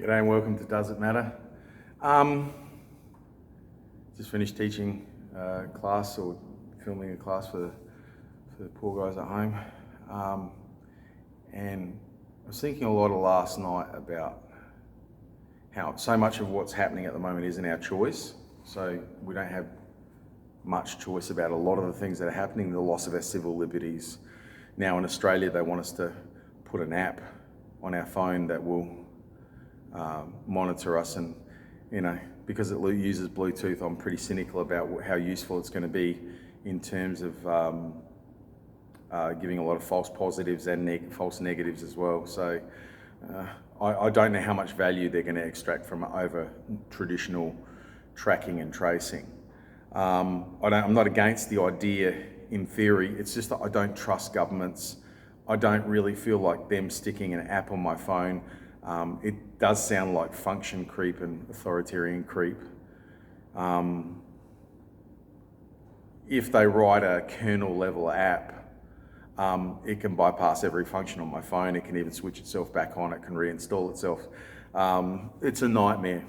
G'day and welcome to Does It Matter? Just finished teaching class or filming a class for the poor guys at home. And I was thinking a lot last night about how so much of what's happening at the moment isn't our choice. So we don't have much choice about a lot of the things that are happening, the loss of our civil liberties. Now in Australia, they want us to put an app on our phone that will monitor us, and because it uses Bluetooth, I'm pretty cynical about how useful it's going to be in terms of giving a lot of false positives and false negatives as well. So I don't know how much value they're going to extract from it over traditional tracking and tracing. I'm not against the idea in theory, it's just that I don't trust governments. I don't really feel like them sticking an app on my phone. It does sound like function creep and authoritarian creep. If they write a kernel level app, it can bypass every function on my phone. It can even switch itself back on. It can reinstall itself. It's a nightmare.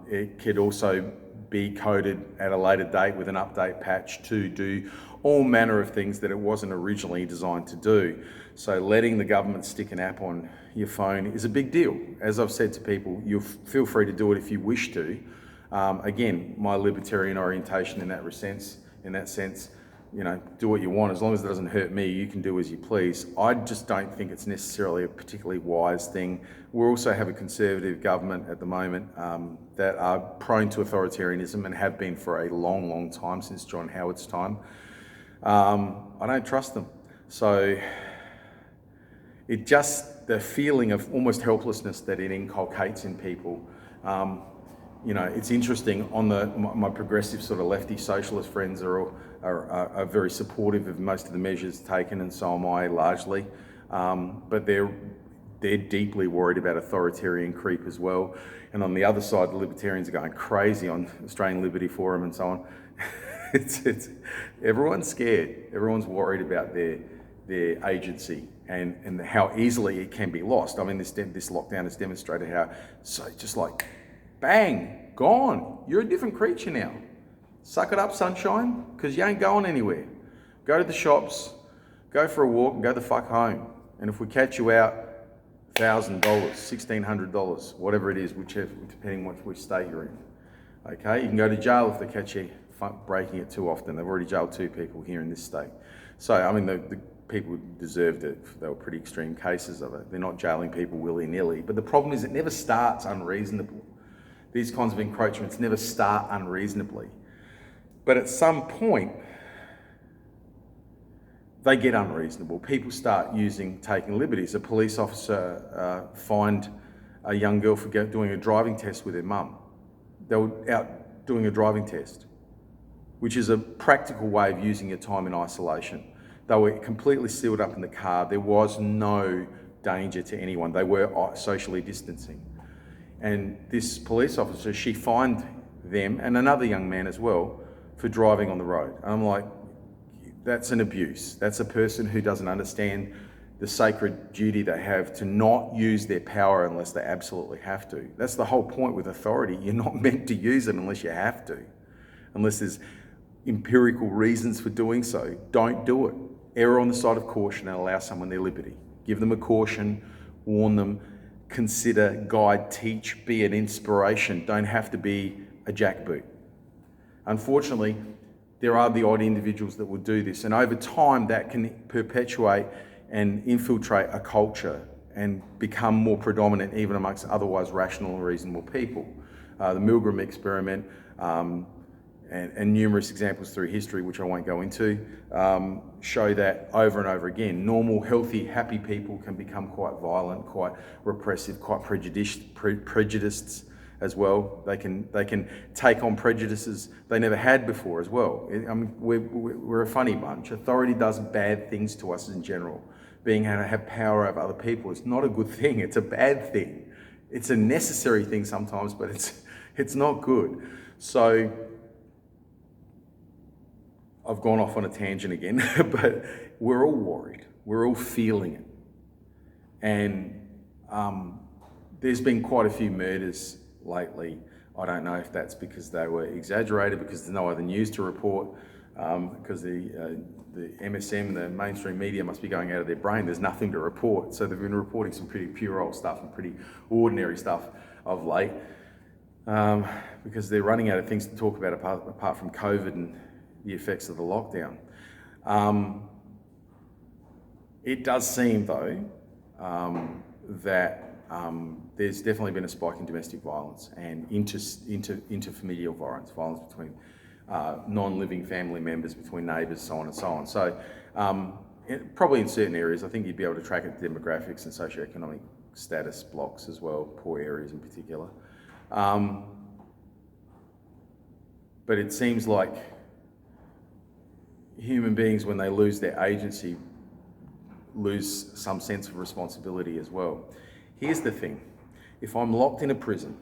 It could also be coded at a later date with an update patch to do all manner of things that it wasn't originally designed to do. So letting the government stick an app on your phone is a big deal. As I've said to people, you feel free to do it if you wish to. Again, my libertarian orientation in that sense, do what you want. As long as it doesn't hurt me, you can do as you please. I just don't think it's necessarily a particularly wise thing. We also have a conservative government at the moment that are prone to authoritarianism and have been for a long, long time, since John Howard's time. I don't trust them. So the feeling of almost helplessness that it inculcates in people. It's interesting. My progressive sort of lefty socialist friends are very supportive of most of the measures taken, and so am I largely. But they're deeply worried about authoritarian creep as well. And on the other side, the libertarians are going crazy on Australian Liberty Forum and so on. It's everyone's scared. Everyone's worried about their agency and how easily it can be lost. I mean, this lockdown has demonstrated how just like bang, gone. You're a different creature now. Suck it up, sunshine, because you ain't going anywhere. Go to the shops, go for a walk, and go the fuck home. And if we catch you out, $1,000, $1,600, whatever it is, depending on which state you're in. Okay, you can go to jail if they catch you breaking it too often. They've already jailed 2 people here in this state. So, I mean, the people deserved it. They were pretty extreme cases of it. They're not jailing people willy-nilly. But the problem is it never starts unreasonably. These kinds of encroachments never start unreasonably. But at some point, they get unreasonable. People start taking liberties. A police officer fined a young girl for doing a driving test with her mum. They were out doing a driving test, which is a practical way of using your time in isolation. They were completely sealed up in the car. There was no danger to anyone. They were socially distancing. And this police officer, she fined them and another young man as well for driving on the road. And I'm like, that's an abuse. That's a person who doesn't understand the sacred duty they have to not use their power unless they absolutely have to. That's the whole point with authority. You're not meant to use it unless you have to, unless there's empirical reasons for doing so. Don't do it. Err on the side of caution and allow someone their liberty. Give them a caution, warn them, consider, guide, teach, be an inspiration. Don't have to be a jackboot. Unfortunately, there are the odd individuals that will do this, and over time that can perpetuate and infiltrate a culture and become more predominant even amongst otherwise rational and reasonable people. The Milgram experiment and numerous examples through history, which I won't go into, show that over and over again. Normal, healthy, happy people can become quite violent, quite repressive, quite prejudiced as well. They can take on prejudices they never had before as well. I mean, we're a funny bunch. Authority does bad things to us in general. Being able to have power over other people is not a good thing. It's a bad thing. It's a necessary thing sometimes, but it's not good. So I've gone off on a tangent again, but we're all worried. We're all feeling it. And There's been quite a few murders lately. I don't know if that's because they were exaggerated, because there's no other news to report, because the MSM, the mainstream media, must be going out of their brain. There's nothing to report. So they've been reporting some pretty puerile stuff and pretty ordinary stuff of late, because they're running out of things to talk about apart from COVID and the effects of the lockdown. It does seem, though, that there's definitely been a spike in domestic violence and interfamilial violence between non-living family members, between neighbours, so on and so on. So probably in certain areas, I think you'd be able to track it, demographics and socioeconomic status blocks as well, poor areas in particular. But it seems like human beings, when they lose their agency, lose some sense of responsibility as well. Here's the thing. If I'm locked in a prison,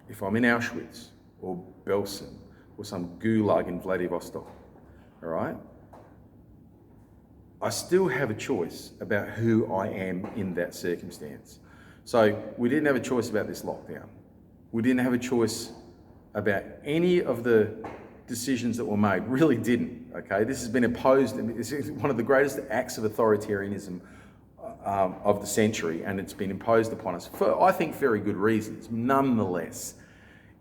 if I'm in Auschwitz or Belsen or some gulag in Vladivostok, all right, I still have a choice about who I am in that circumstance. So we didn't have a choice about this lockdown. We didn't have a choice about any of the decisions that were made. Really didn't, okay? This has been imposed, it's one of the greatest acts of authoritarianism of the century, and it's been imposed upon us for, I think, very good reasons. Nonetheless,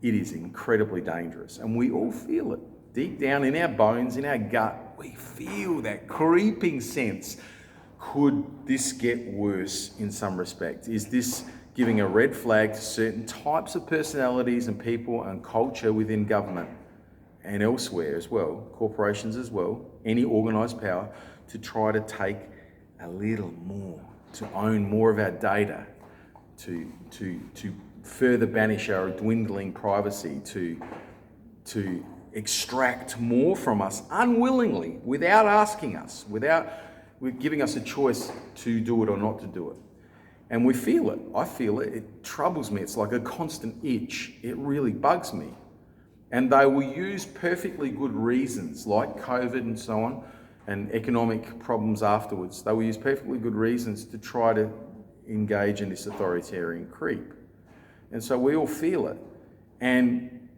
it is incredibly dangerous, and we all feel it. Deep down in our bones, in our gut, we feel that creeping sense. Could this get worse in some respect? Is this giving a red flag to certain types of personalities and people and culture within government and elsewhere as well, corporations as well, any organised power, to try to take a little more, to own more of our data, to further banish our dwindling privacy, to extract more from us unwillingly, without asking us, without giving us a choice to do it or not to do it. And we feel it. I feel it. It troubles me. It's like a constant itch. It really bugs me. And they will use perfectly good reasons, like COVID and so on, and economic problems afterwards. They will use perfectly good reasons to try to engage in this authoritarian creep. And so we all feel it. And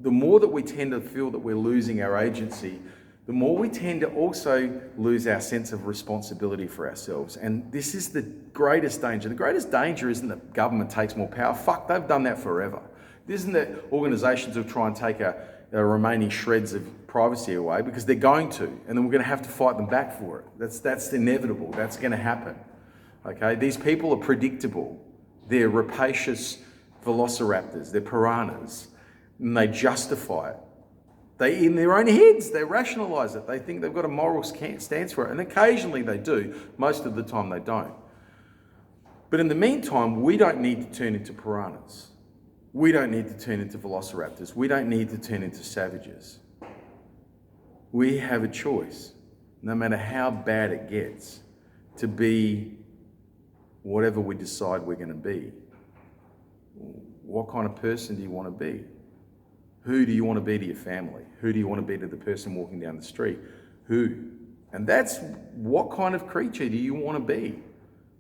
the more that we tend to feel that we're losing our agency, the more we tend to also lose our sense of responsibility for ourselves. And this is the greatest danger. The greatest danger isn't that government takes more power. Fuck, they've done that forever. It isn't that organisations will try and take our remaining shreds of privacy away, because they're going to, and then we're going to have to fight them back for it. That's inevitable. That's going to happen. Okay, these people are predictable. They're rapacious velociraptors. They're piranhas, and they justify it. They, in their own heads, they rationalise it. They think they've got a moral stance for it, and occasionally they do. Most of the time they don't. But in the meantime, we don't need to turn into piranhas. We don't need to turn into velociraptors. We don't need to turn into savages. We have a choice, no matter how bad it gets, to be whatever we decide we're going to be. What kind of person do you want to be? Who do you want to be to your family? Who do you want to be to the person walking down the street? Who? And that's what kind of creature do you want to be?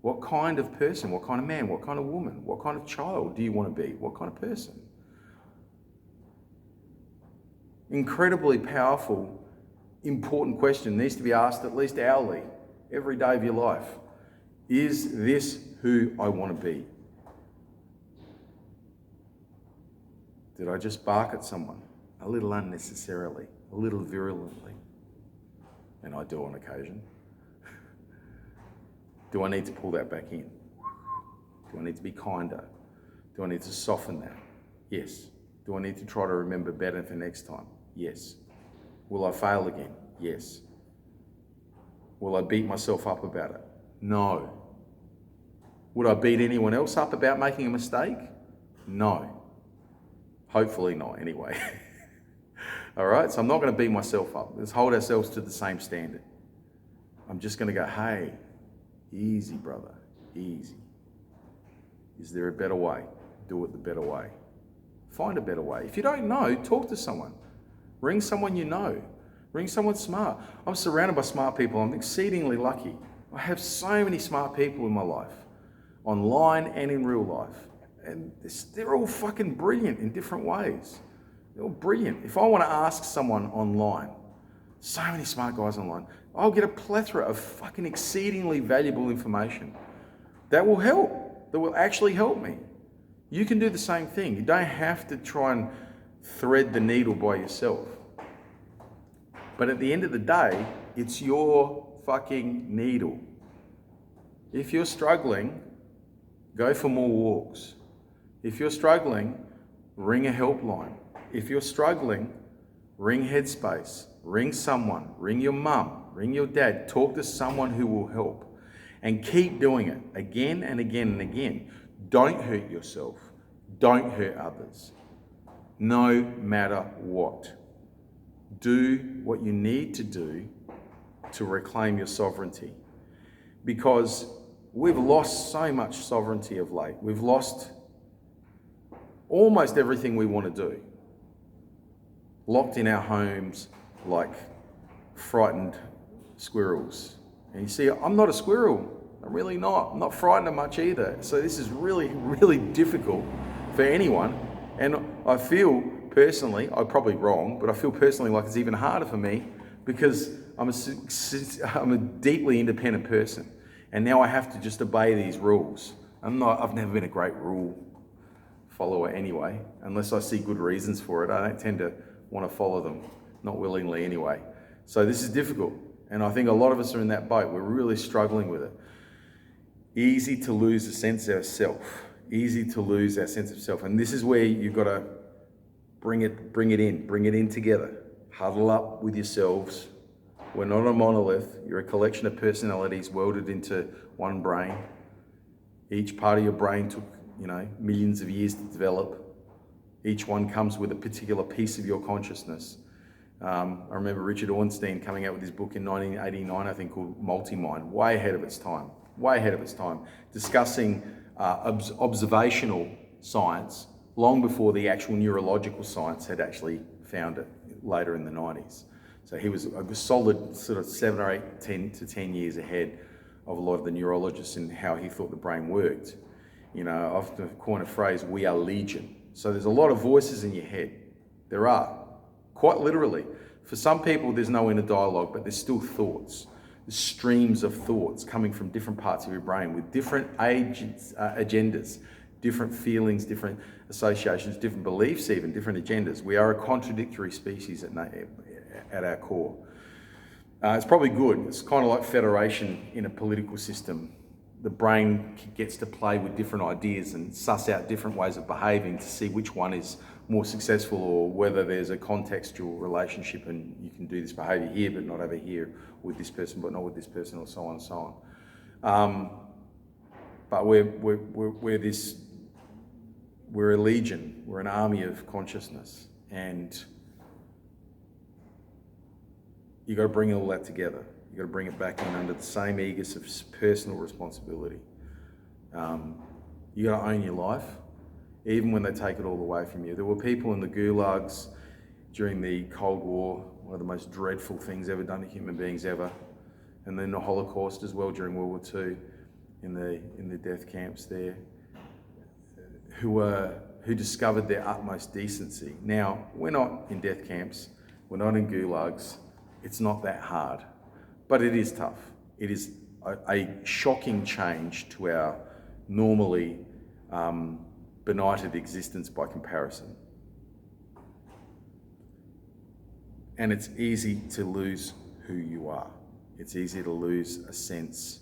What kind of person, what kind of man, what kind of woman, what kind of child do you want to be? What kind of person? Incredibly powerful, important question, needs to be asked at least hourly, every day of your life. Is this who I want to be? Did I just bark at someone a little unnecessarily, a little virulently? And I do on occasion. Do I need to pull that back in? Do I need to be kinder? Do I need to soften that? Yes. Do I need to try to remember better for next time? Yes. Will I fail again? Yes. Will I beat myself up about it? No. Would I beat anyone else up about making a mistake? No. Hopefully not, anyway. All right, so I'm not going to beat myself up. Let's hold ourselves to the same standard. I'm just going to go, hey, easy, brother, easy. Is there a better way? Do it the better way. Find a better way. If you don't know, talk to someone. Ring someone you know. Ring someone smart. I'm surrounded by smart people. I'm exceedingly lucky. I have so many smart people in my life. online and in real life. And they're all fucking brilliant in different ways. They're all brilliant. If I want to ask someone online, so many smart guys online, I'll get a plethora of fucking exceedingly valuable information that will help, that will actually help me. You can do the same thing. You don't have to try and thread the needle by yourself. But at the end of the day, it's your fucking needle. If you're struggling, go for more walks. If you're struggling, ring a helpline. If you're struggling, ring Headspace, ring someone, ring your mum, ring your dad, talk to someone who will help. And keep doing it again and again and again. Don't hurt yourself. Don't hurt others. No matter what. Do what you need to do to reclaim your sovereignty. Because we've lost so much sovereignty of late. We've lost almost everything we want to do. Locked in our homes like frightened squirrels. And you see, I'm not a squirrel. I'm really not. I'm not frightened of much either. So this is really, really difficult for anyone. And I feel personally, I'm probably wrong, but I feel personally like it's even harder for me because I'm a deeply independent person. And now I have to just obey these rules. I've never been a great rule follower anyway, unless I see good reasons for it. I don't tend to want to follow them, not willingly anyway. So this is difficult. And I think a lot of us are in that boat. We're really struggling with it. Easy to lose a sense of self. Easy to lose our sense of self. And this is where you've got to bring it in together. Huddle up with yourselves. We're not a monolith. You're a collection of personalities welded into one brain. Each part of your brain took, millions of years to develop. Each one comes with a particular piece of your consciousness. I remember Richard Ornstein coming out with his book in 1989, I think, called Multi-Mind, way ahead of its time, discussing observational science long before the actual neurological science had actually found it later in the 90s. So he was a solid sort of 7 or 8, 10 years ahead of a lot of the neurologists in how he thought the brain worked. I often coin a phrase, we are legion. So there's a lot of voices in your head. There are, quite literally. For some people, there's no inner dialogue, but there's still thoughts. There's streams of thoughts coming from different parts of your brain with different agendas, different feelings, different associations, different beliefs even, different agendas. We are a contradictory species at our core. It's probably good. It's kind of like federation in a political system. The brain gets to play with different ideas and suss out different ways of behaving to see which one is more successful or whether there's a contextual relationship and you can do this behaviour here but not over here, with this person but not with this person, or so on and so on. But we're a legion, we're an army of consciousness, and you got to bring all that together. You got to bring it back in under the same aegis of personal responsibility. You got to own your life, even when they take it all away from you. There were people in the gulags during the Cold War, one of the most dreadful things ever done to human beings ever, and then the Holocaust as well during World War II, in the death camps there, who discovered their utmost decency. Now, we're not in death camps, we're not in gulags. It's not that hard, but it is tough. It is a shocking change to our normally benighted existence by comparison. And it's easy to lose who you are. It's easy to lose a sense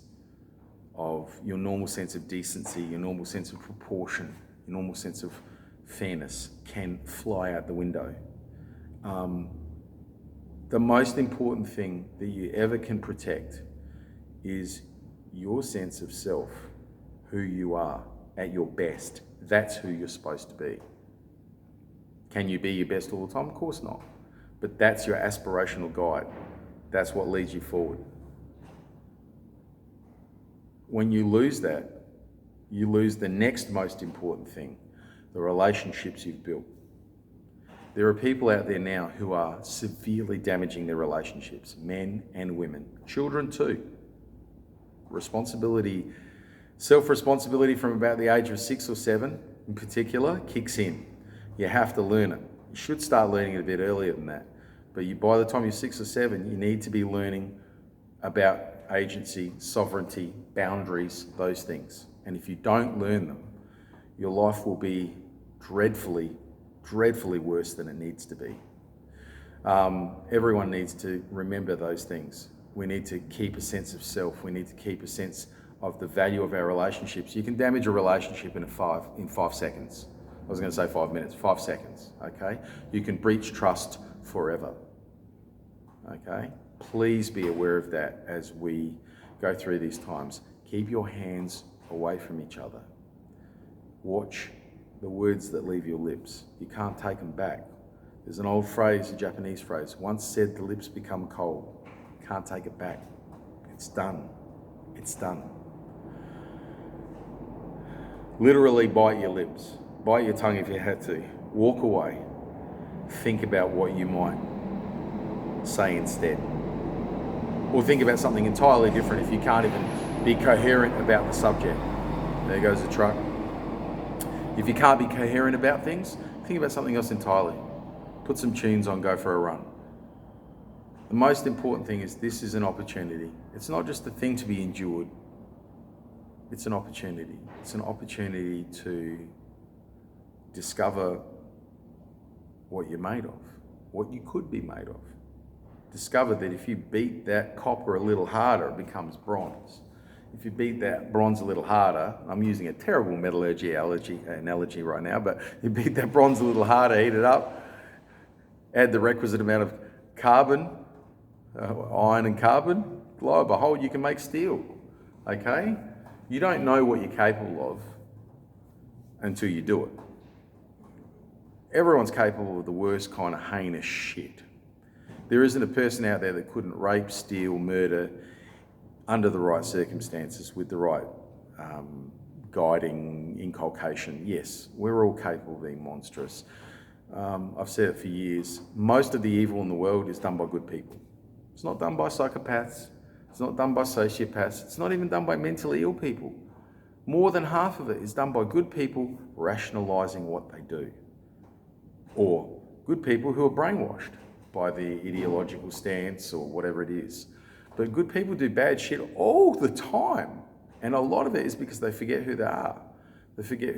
of your normal sense of decency, your normal sense of proportion, your normal sense of fairness can fly out the window. The most important thing that you ever can protect is your sense of self, who you are at your best. That's who you're supposed to be. Can you be your best all the time? Of course not. But that's your aspirational guide. That's what leads you forward. When you lose that, you lose the next most important thing, the relationships you've built. There are people out there now who are severely damaging their relationships, men and women, children too. Responsibility Self-responsibility from about the age of 6 or 7 in particular kicks in. You have to learn it. You should start learning it a bit earlier than that. But by the time you're 6 or 7, you need to be learning about agency, sovereignty, boundaries, those things. And if you don't learn them, your life will be dreadfully, dreadfully worse than it needs to be. Everyone needs to remember those things. We need to keep a sense of self. We need to keep a sense of the value of our relationships. You can damage a relationship in 5 seconds. I was going to say 5 minutes, 5 seconds, okay? You can breach trust forever, okay? Please be aware of that as we go through these times. Keep your hands away from each other. Watch the words that leave your lips. You can't take them back. There's an old phrase, a Japanese phrase, once said, the lips become cold. Can't take it back. It's done. It's done. Literally bite your lips. Bite your tongue if you had to. Walk away. Think about what you might say instead. Or think about something entirely different if you can't even be coherent about the subject. There goes the truck. If you can't be coherent about things, think about something else entirely. Put some tunes on, go for a run. The most important thing is this is an opportunity. It's not just a thing to be endured. It's an opportunity. It's an opportunity to discover what you're made of, what you could be made of. Discover that if you beat that copper a little harder, it becomes bronze. If you beat that bronze a little harder, I'm using a terrible metallurgy analogy right now, but you beat that bronze a little harder, heat it up, add the requisite amount of carbon, iron and carbon, lo and behold, you can make steel, okay? You don't know what you're capable of until you do it. Everyone's capable of the worst kind of heinous shit. There isn't a person out there that couldn't rape, steal, murder under the right circumstances with the right guiding inculcation. Yes, we're all capable of being monstrous. I've said it for years. Most of the evil in the world is done by good people. It's not done by psychopaths. It's not done by sociopaths. It's not even done by mentally ill people. More than half of it is done by good people rationalising what they do. Or good people who are brainwashed by the ideological stance or whatever it is. But good people do bad shit all the time. And a lot of it is because they forget who they are. They forget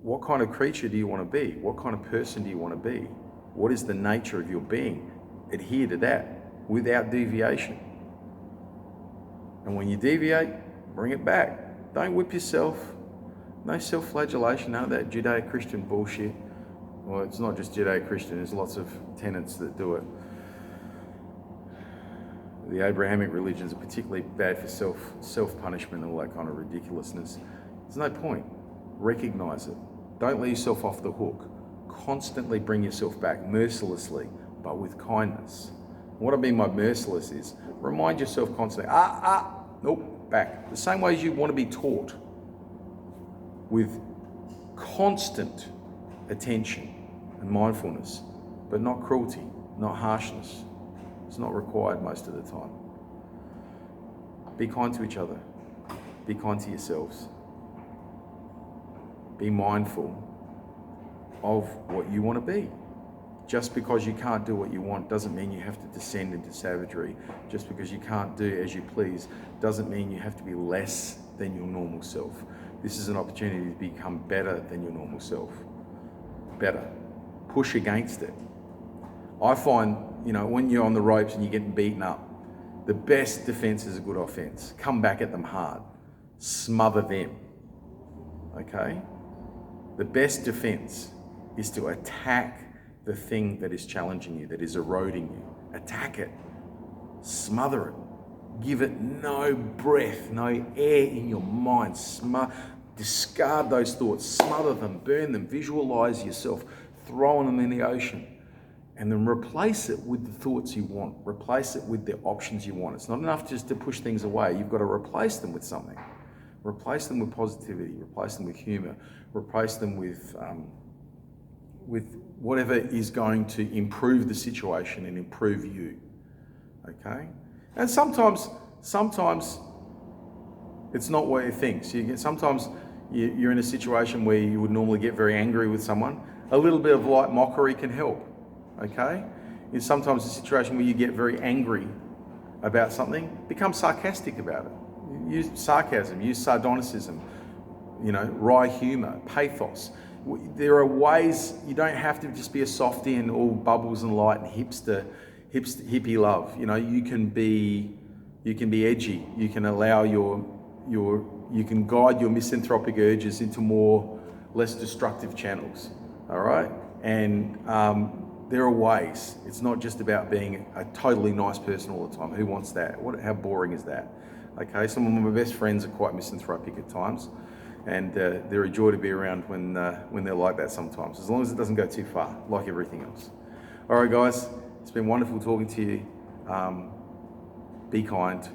what kind of creature do you want to be? What kind of person do you want to be? What is the nature of your being? Adhere to that without deviation. And when you deviate, bring it back. Don't whip yourself. No self-flagellation, none of that Judeo-Christian bullshit. Well, it's not just Judeo-Christian, there's lots of tenets that do it. The Abrahamic religions are particularly bad for self-punishment and all that kind of ridiculousness. There's no point. Recognise it. Don't let yourself off the hook. Constantly bring yourself back mercilessly, but with kindness. What I mean by merciless is remind yourself constantly, nope, back. The same way as you want to be taught with constant attention and mindfulness, but not cruelty, not harshness. It's not required most of the time. Be kind to each other. Be kind to yourselves. Be mindful of what you want to be. Just because you can't do what you want doesn't mean you have to descend into savagery. Just because you can't do as you please doesn't mean you have to be less than your normal self. This is an opportunity to become better than your normal self. Better. Push against it. I find, when you're on the ropes and you're getting beaten up, the best defense is a good offense. Come back at them hard. Smother them. Okay? The best defense is to attack the thing that is challenging you, that is eroding you. Attack it. Smother it. Give it no breath, no air in your mind. Discard those thoughts. Smother them. Burn them. Visualize yourself throwing them in the ocean. And then replace it with the thoughts you want. Replace it with the options you want. It's not enough just to push things away. You've got to replace them with something. Replace them with positivity. Replace them with humor. Replace them with whatever is going to improve the situation and improve you. Okay? And sometimes It's not what you think. So sometimes you're in a situation where you would normally get very angry with someone. A little bit of light mockery can help, okay? It's sometimes a situation where you get very angry about something, become sarcastic about it. Use sarcasm, use sardonicism, wry humor, pathos. There are ways. You don't have to just be a softie and all bubbles and light and hippie love. You can be edgy. You can allow you can guide your misanthropic urges into less destructive channels. All right, and there are ways. It's not just about being a totally nice person all the time. Who wants that? How boring is that? Okay, some of my best friends are quite misanthropic at times, and they're a joy to be around when they're like that sometimes, as long as it doesn't go too far, like everything else. All right, guys, it's been wonderful talking to you. Be kind,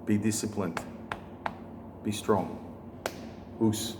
be disciplined, be strong. Oos.